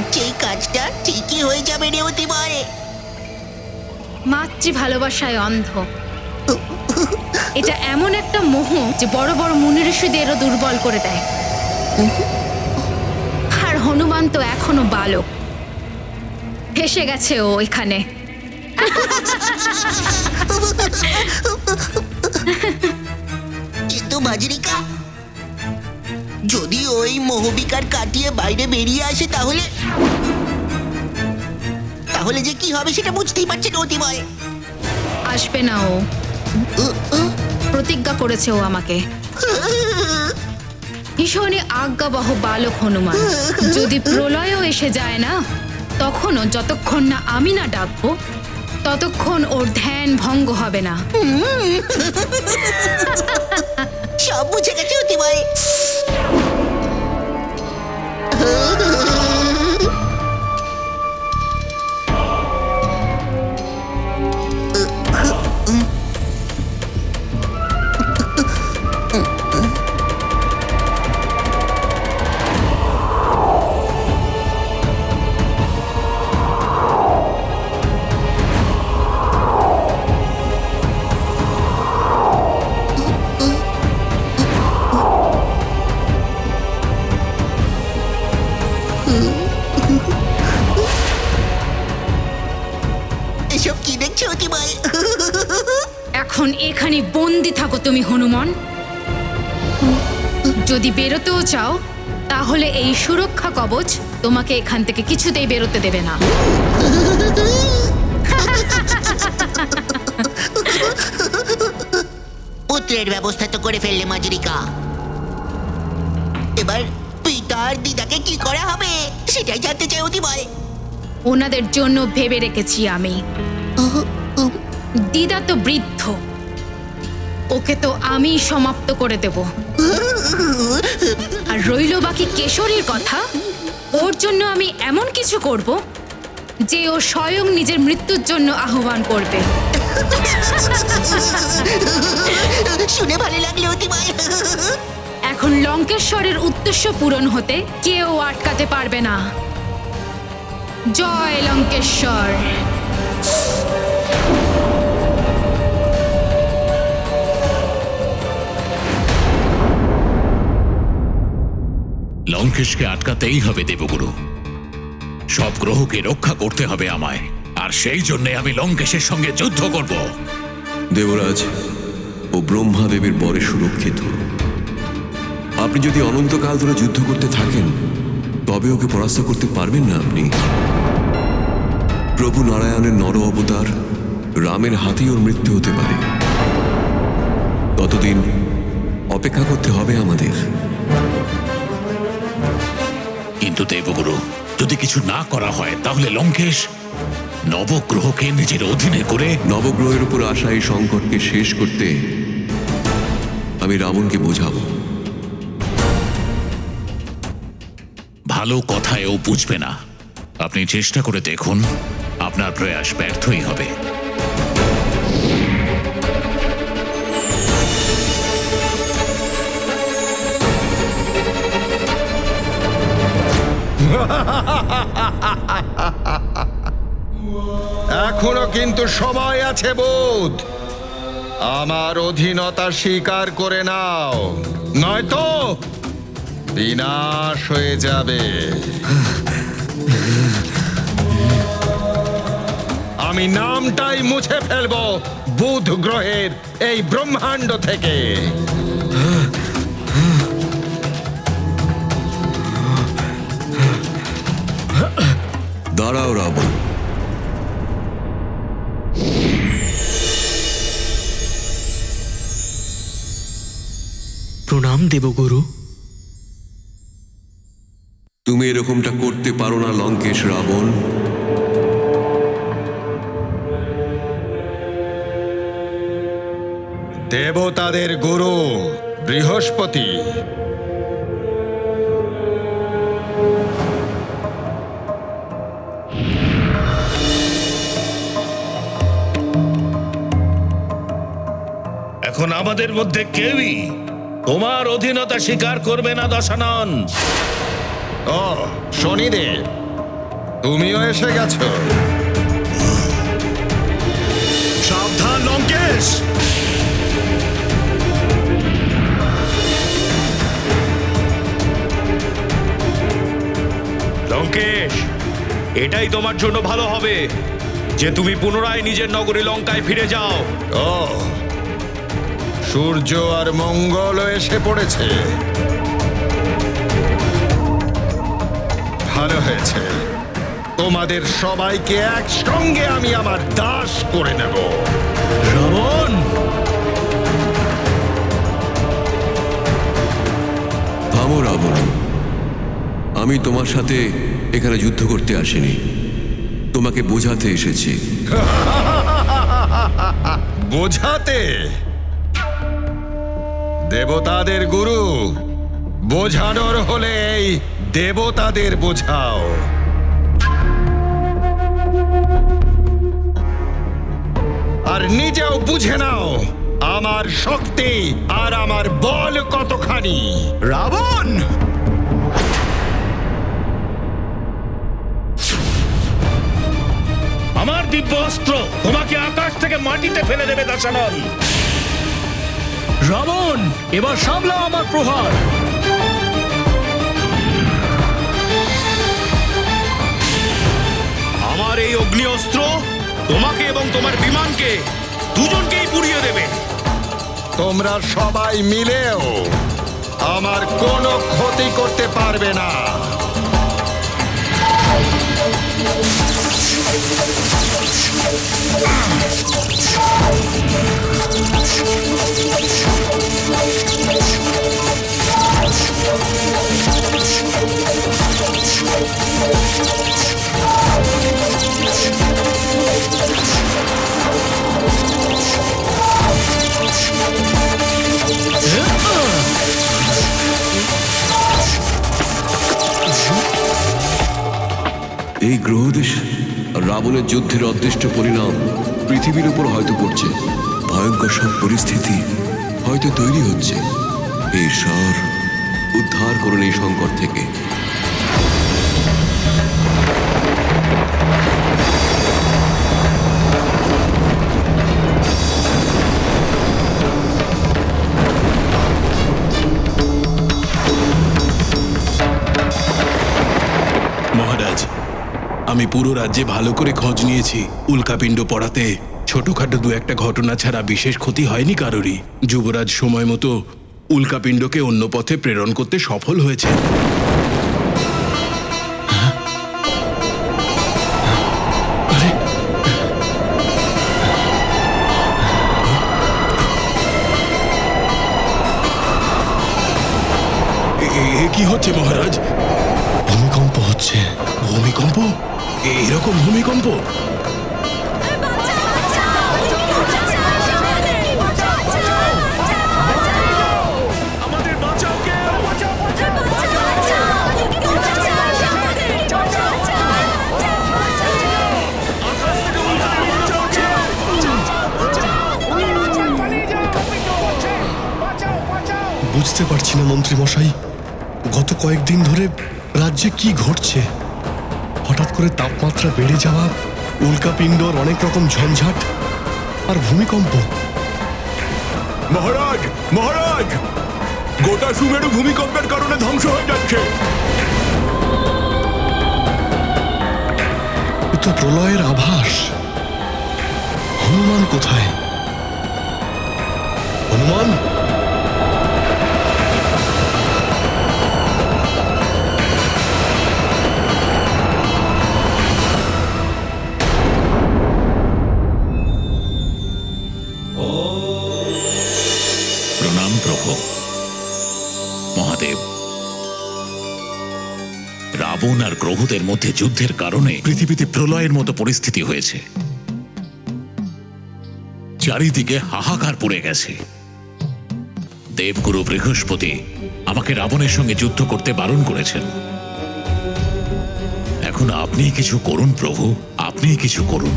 হচ্ছে এই কাজটা ঠিকই হয়ে যাবে রে অতিময়। মাতৃ ভালোবাসায় অন্ধ। এটা এমন একটা মোহ যে বড় বড় মুনি ঋষিদেরও দুর্বল করে দেয়। আর হনুমান তো এখনো বালক, ফেসে গেছে ও এখানে। কিন্তু মাজরিকা, যদি ওই মোহবিকার কাটিয়ে বাইরে বেরিয়ে আসে তাহলে তাহলে যে কি হবে সেটা বুঝতেই পারছেন অতিময়। আসবে না ও, প্রতিজ্ঞা করেছে ও আমাকে। ভীষণই আজ্ঞাবহ বালক হনুমান। যদি প্রলয়ও এসে যায় না, তখনও যতক্ষণ না আমি না ডাকবো ততক্ষণ ওর ধ্যান ভঙ্গ হবে না। সব বুঝে গেছে অতিময়। এসব কি দেখছো অতিময়? এখন এখানে বন্দি থাকো তুমি হনুমান। যদি বেরোতেও চাও তাহলে এই সুরক্ষা কবচ তোমাকে এখান থেকে কিছুতেই বেরোতে দেবে না। পুত্রের ব্যবস্থা তো করে ফেললে মাজরিকা, এবার পিতার দিদাকে কি করা হবে সেটাই জানতে চাই অতিময়। ওনাদের জন্য ভেবে রেখেছি আমি। দিদা তো বৃদ্ধ, ওকে তো আমি সমাপ্ত করে দেব। আর রইল বাকি কেশরীর কথা, ওর জন্য আমি এমন কিছু করব যে ও স্বয়ং নিজের মৃত্যুর জন্য আহ্বান করবে। শুনে ভালো লাগলো অতিময়। এখন লঙ্কেশ্বরের উদ্দেশ্য পূরণ হতে কেউ আটকাতে পারবে না। জয় লঙ্কেশ্বর। লঙ্কেশকে আটকাতেই হবে দেবগুরু। সব গ্রহকে রক্ষা করতে হবে আমায়, আর সেই জন্য আমি লঙ্কেশের সঙ্গে যুদ্ধ করব। দেবরাজ, ও ব্রহ্মাদেবের বরে সুরক্ষিত। আপনি যদি অনন্তকাল ধরে যুদ্ধ করতে থাকেন তবে ওকে পরাস্ত করতে পারবেন না আপনি। প্রভু নারায়ণের নর অবতার রামের হাতেই ওর মৃত্যু হতে পারে। ততদিন অপেক্ষা করতে হবে আমাদের। কিন্তু দেবগুরু, যদি কিছু না করা হয় তাহলে লঙ্কেশ নবগ্রহকে নিজের অধীনে করে নবগ্রহের উপর আসা এই সংকটকে শেষ করতে আমি রাবণকে বোঝাবো। ভালো কথায় ও বুঝবে না। আপনি চেষ্টা করে দেখুন, আপনার প্রয়াস ব্যর্থই হবে। এখনো কিন্তু সময় আছে বোধ। আমার অধীনতা স্বীকার করে নাও, নয়তো বিনাশ হয়ে যাবে। আমি নামটাই মুছে ফেলবো বুধ গ্রহের এই ব্রহ্মাণ্ড থেকে। দাঁড়াও রাবণ, প্রণাম দেবগুরু। তুমি এরকমটা করতে পারো না লঙ্কেশ রাবণ। দেবতাদের গুরু বৃহস্পতি এখন আমাদের মধ্যে কেউই তোমার অধীনতা স্বীকার করবে না দশানন। ও শনিদেব, তুমিও এসে গেছো। সাবধান লঙ্কেশ। লঙ্কেশ, এটাই তোমার জন্য ভালো হবে যে তুমি পুনরায় নিজের নগরী লঙ্কায় ফিরে যাও। ও, সূর্য আর মঙ্গল এসে পড়েছে। ভালো হয়েছে, তোমাদের সবাইকে একসঙ্গে আমি আমার দাস করে নেব। রাবণ, থামো রাবণ, আমি তোমার সাথে এখানে যুদ্ধ করতে আসিনি, তোমাকে বোঝাতে এসেছি। বোঝাতে? দেবতাদের গুরু, বোঝানোর হলে এই দেবতাদের বোঝাও। আর নিজেও বুঝে নাও আমার শক্তি আর আমার বল কতখানি। রাবণ! আমার দিব্য অস্ত্র তোমাকে আকাশ থেকে মাটিতে ফেলে দেবে দাসানল। রাবণ, এবার সামলাও আমার প্রহার। আমার এই অগ্নি অস্ত্র তোমাকে এবং তোমার বিমানকে দুজনকেই পুড়িয়ে দেবে। তোমরা সবাই মিলেও আমার কোনো ক্ষতি করতে পারবে না। এই গ্রহদেশ রাবণের যুদ্ধের অদৃষ্ট পরিণাম পৃথিবীর উপর হয়তো পড়ছে। ভয়ঙ্কর সব পরিস্থিতি হয়তো তৈরি হচ্ছে। ঈশ্বর, উদ্ধার করুন এই সংকট থেকে। মহারাজ, আমি পুরো রাজ্যে ভালো করে খোঁজ নিয়েছি। উল্কাপিণ্ড পড়াতে ছোটখাটো দু একটা ঘটনা ছাড়া বিশেষ ক্ষতি হয়নি কারোরই। যুবরাজ সময় মতো উল্কাপিণ্ডকে অন্য পথে প্রেরণ করতে সফল হয়েছে। কি হচ্ছে মহারাজ? ভূমিকম্প হচ্ছে। ভূমিকম্প? এরকম ভূমিকম্প? আমাদের বাঁচাও কেউ! বুঝতে পারছি না মন্ত্রী মশাই, গত কয়েকদিন ধরে রাজ্যে কি ঘটছে। হঠাৎ করে তাপমাত্রা বেড়ে যাওয়া, উল্কাপিণ্ডর অনেক রকম ঝঞ্ঝাট আর ভূমিকম্প। মহারাজ, মহারাজ, গোটা সুমেরু ভূমিকম্পের কারণে ধ্বংস হয়ে যাচ্ছে। এ তো প্রলয়ের আভাস। হনুমান কোথায়? হনুমান! প্রণাম প্রভু। মহাদেব, রাবণ আর গ্রহদের মধ্যে যুদ্ধের কারণে পৃথিবীতে প্রলয়ের মতো পরিস্থিতি হয়েছে। চারিদিকে হাহাকার পড়ে গেছে। দেবগুরু বৃহস্পতি আমাকে রাবণের সঙ্গে যুদ্ধ করতে বারণ করেছেন। এখন আপনি কিছু করুন প্রভু, আপনি কিছু করুন।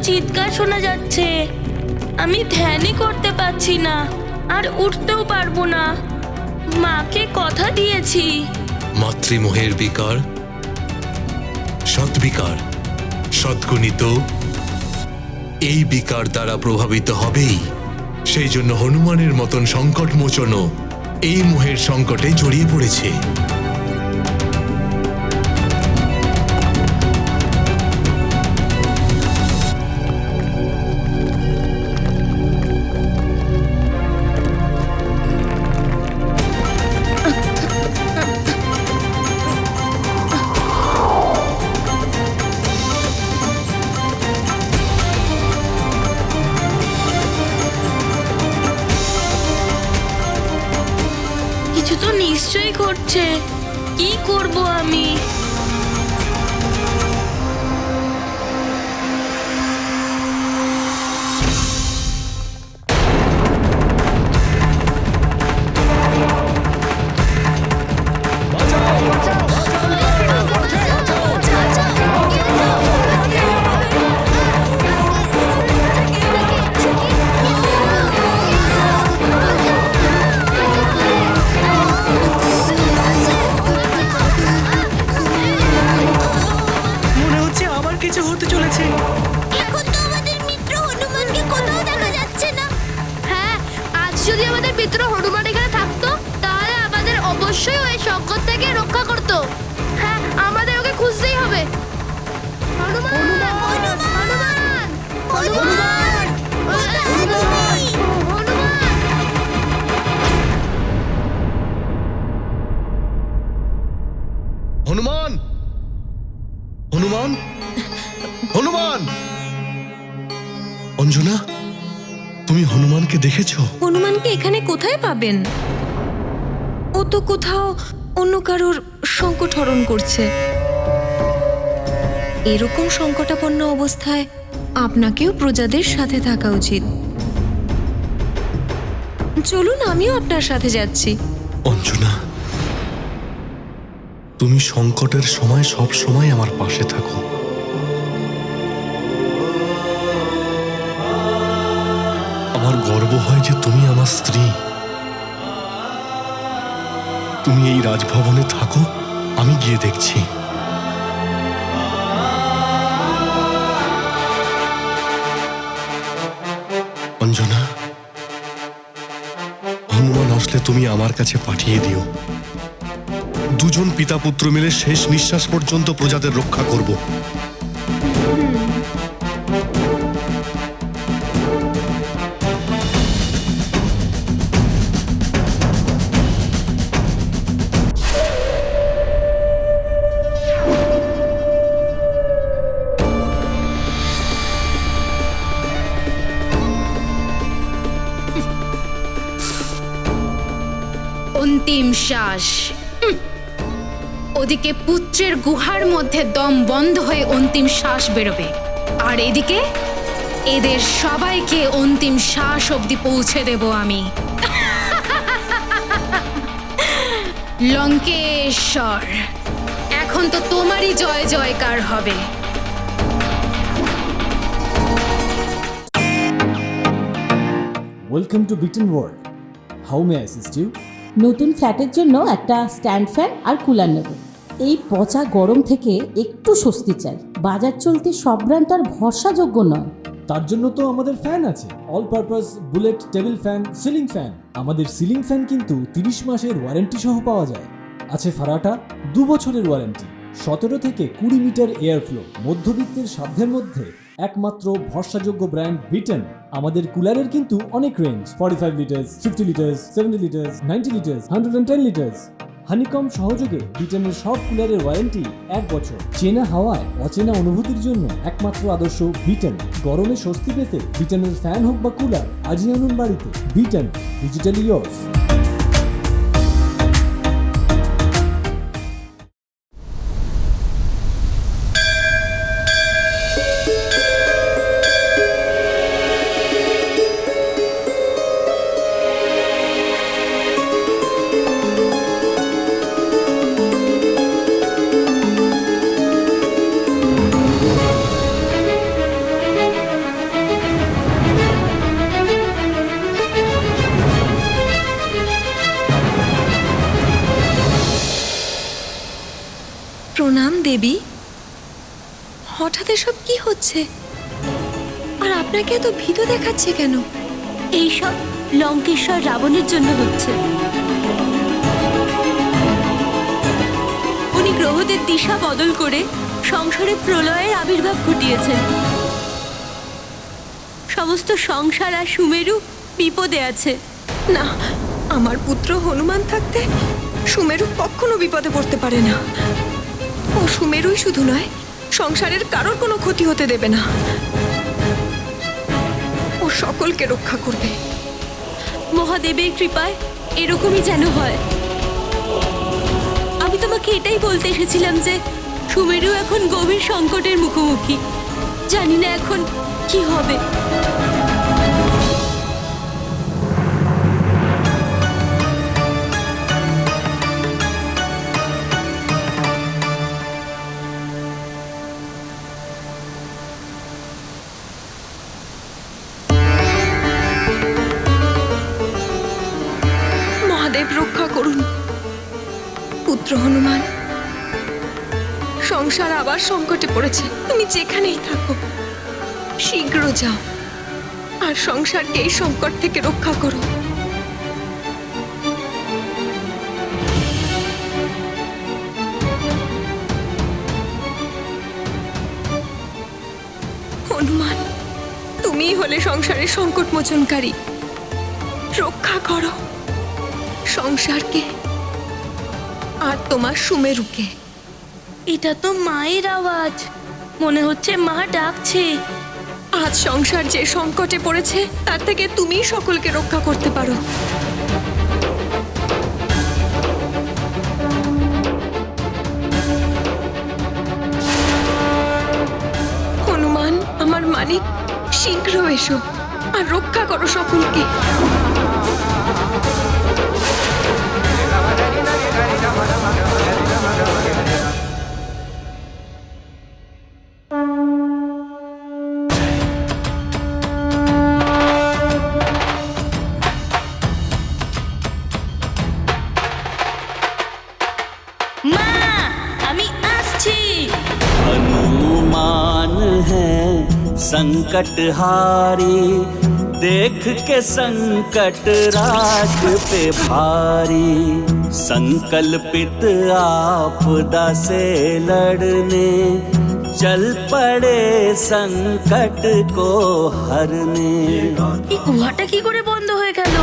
চিৎকার শোনা যাচ্ছে। আমি ধ্যানই করতে পারছি না, আর উঠতেও পারবো না। মাকে কথা দিয়েছি। মাতৃমোহের বিকার, সৎবিকার, সদ্গুণিত এই বিকার দ্বারা প্রভাবিত হবেই। সেই জন্য হনুমানের মতন সংকট মোচনও এই মোহের সংকটে জড়িয়ে পড়েছে। কিছু তো নিশ্চয়ই ঘটছে। কি করব আমি? মনে হচ্ছে আবার কিছু হতে চলেছে। এখন তো আমাদের মিত্র হনুমানকে কোথাও দেখা যাচ্ছে না। হ্যাঁ, আজ যদি আমাদের মিত্র হনুমান এখানে থাকতো, তাহলে আমাদের অবশ্যই ওই সংকট থেকে রক্ষা করতো। হ্যাঁ, আমাদের ওকে খুঁজতেই হবে। হনুমান, হনুমান, হনুমান, হনুমান, হনুমান, হনুমান। হনুমান, হনুমান, হনুমান। অঞ্জনা, তুমি হনুমানকে দেখেছো? হনুমানকে এখানে কোথায় পাবেন? ও তো কোথাও অন্য কারোর সংকট হরণ করছে। এরকম সংকটাপন্ন অবস্থায় আপনাকেও প্রজাদের সাথে থাকা উচিত। চলুন, আমিও আপনার সাথে যাচ্ছি। অঞ্জনা, তুমি সংকটের সময় সব সময় আমার পাশে থাকো। আমার গর্ব হয় যে তুমি আমার স্ত্রী। তুমি এই রাজভবনে থাকো, আমি গিয়ে দেখছি। অঞ্জনা, হনুমান আসলে তুমি আমার কাছে পাঠিয়ে দিও। দুজন পিতা পুত্র মিলে শেষ নিঃশ্বাস পর্যন্ত প্রজাদের রক্ষা করব। অন্তিম শ্বাস। ওদিকে পুত্রের গুহার মধ্যে দম বন্ধ হয়ে অন্তিম শ্বাস বেরোবে, আর এদিকে এদের সবাইকে অন্তিম শ্বাস অবধি পৌঁছে দেব আমি। লঙ্কেশ্বর, এখন তো তোমারই জয় জয়কার হবে। ওয়েলকাম টু বিটেন world. How may assist you? নতুন ফ্ল্যাটের জন্য একটা স্ট্যান্ড ফ্যান আর কুলার নেব। এই পচা গরম থেকে একটু স্বস্তি চাই। বাজার চলতে সব ব্র্যান্ড আর ভরসাযোগ্য নয়। তার জন্য তো আমাদের ফ্যান আছে, all purpose bullet table fan, ceiling fan. আমাদের সিলিং ফ্যান কিন্তু 30 মাসের ওয়ারেন্টি সহ পাওয়া যায়। আছে ফারাটা 2 বছরের ওয়ারেন্টি, 17 থেকে 20 মিটার এয়ার ফ্লো, মধ্যবিত্তের সাধ্যের মধ্যে একমাত্র ভরসাযোগ্য ব্র্যান্ড বিটেন। আমাদের কুলারের কিন্তু অনেক range, 45 litres, 50 litres, 70 litres, 90 litres, 110 litres. Honeycomb সহযোগে বিটেনের সব কুলারের ওয়ারেন্টি 1 বছর। চেনা হাওয়ায় অচেনা অনুভূতির জন্য একমাত্র আদর্শ বিটেন। গরমে স্বস্তি পেতে বিটেনের ফ্যান হোক বা কুলার, আজই আনুন বাড়িতে। Beaten, digitally yours. মহাদেবী, হঠাৎ এসব কি হচ্ছে? আর আপনাকে এত ভীত দেখাচ্ছে কেন? এইসব লঙ্কেশ্বর রাবণের জন্য হচ্ছে। উনি গ্রহদের দিশা বদল করে সংসারে প্রলয়ের আবির্ভাব ঘটিয়েছেন। সমস্ত সংসার আর সুমেরু বিপদে আছে। না, আমার পুত্র হনুমান থাকতে সুমেরু কখনো বিপদে পড়তে পারে না। ও সুমেরুই শুধু নয়, সংসারের কারোর কোনো ক্ষতি হতে দেবে না। ও সকলকে রক্ষা করবে। মহাদেবের কৃপায় এরকমই যেন হয়। আমি তোমাকে এটাই বলতে এসেছিলাম যে সুমেরু এখন গভীর সংকটের মুখোমুখি। জানি না এখন কি হবে। মহাদেব রক্ষা করুন। পুত্র হনুমান, সংসার আবার সংকটে পড়েছে। তুমি যেখানেই থাকো শীঘ্র যাও আর সংসারকে এই সংকট থেকে রক্ষা করো। হনুমান, তুমিই হলে সংসারের সংকট মোচনকারী। রক্ষা করো সংসারকে আর তোমার সুমেরুকে। এটা তো মায়ের আওয়াজ, মনে হচ্ছে মা ডাকছে। আজ সংসার যে সংকটে পড়েছে তার থেকে তুমিই সকলকে রক্ষা করতে পারো। হনুমান, আমার মানিক, শীঘ্র এসো আর রক্ষা করো সকলকে। মা, আমি আসছি। हनुमान है संकट हारी, देख के संकट राज पे भारी। संकल्पित आपदा से लड़ने, चल पड़े संकट को हरने। এই গুহাটা কি করে বন্ধ হয়ে গেল?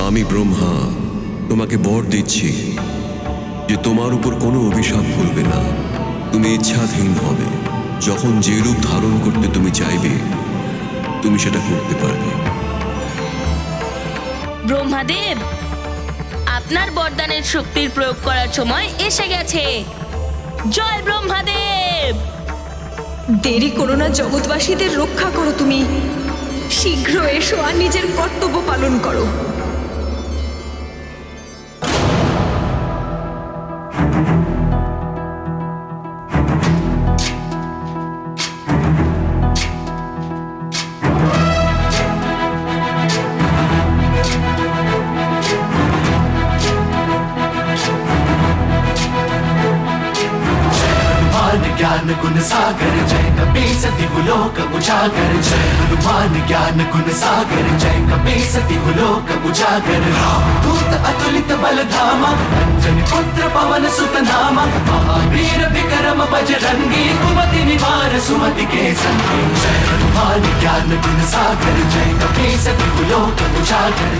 আমি ব্রহ্মা তোমাকে বর দিচ্ছি যে তোমার উপর কোনো অভিশাপ পড়বে না। তুমি ইচ্ছাধীন হবে। যখন যে রূপ ধারণ করতে তুমি চাইবে তুমি সেটা করতে পারবে। ব্রহ্মাদেব, আপনার বরদানের শক্তির প্রয়োগ করার সময় এসে গেছে। জয় ব্রহ্মাদেব। দেরি করো না, জগৎবাসীদের রক্ষা করো। তুমি শীঘ্র এসো আর নিজের কর্তব্য পালন করো। ज्ञान गुण सागर जय कपी सती गुलोक उजागर। जय हनुमान ज्ञान गुण सागर जय कपी सती गुलोक उजागर। दूत अतुलित बल धामा, अंजनी पुत्र पवन सुत नामा। महावीर विक्रम बजरंगी, कुमति निवार सुमति के संगी। जय हनुमान ज्ञान गुण सागर जय कपी सती गुलोक उजागर।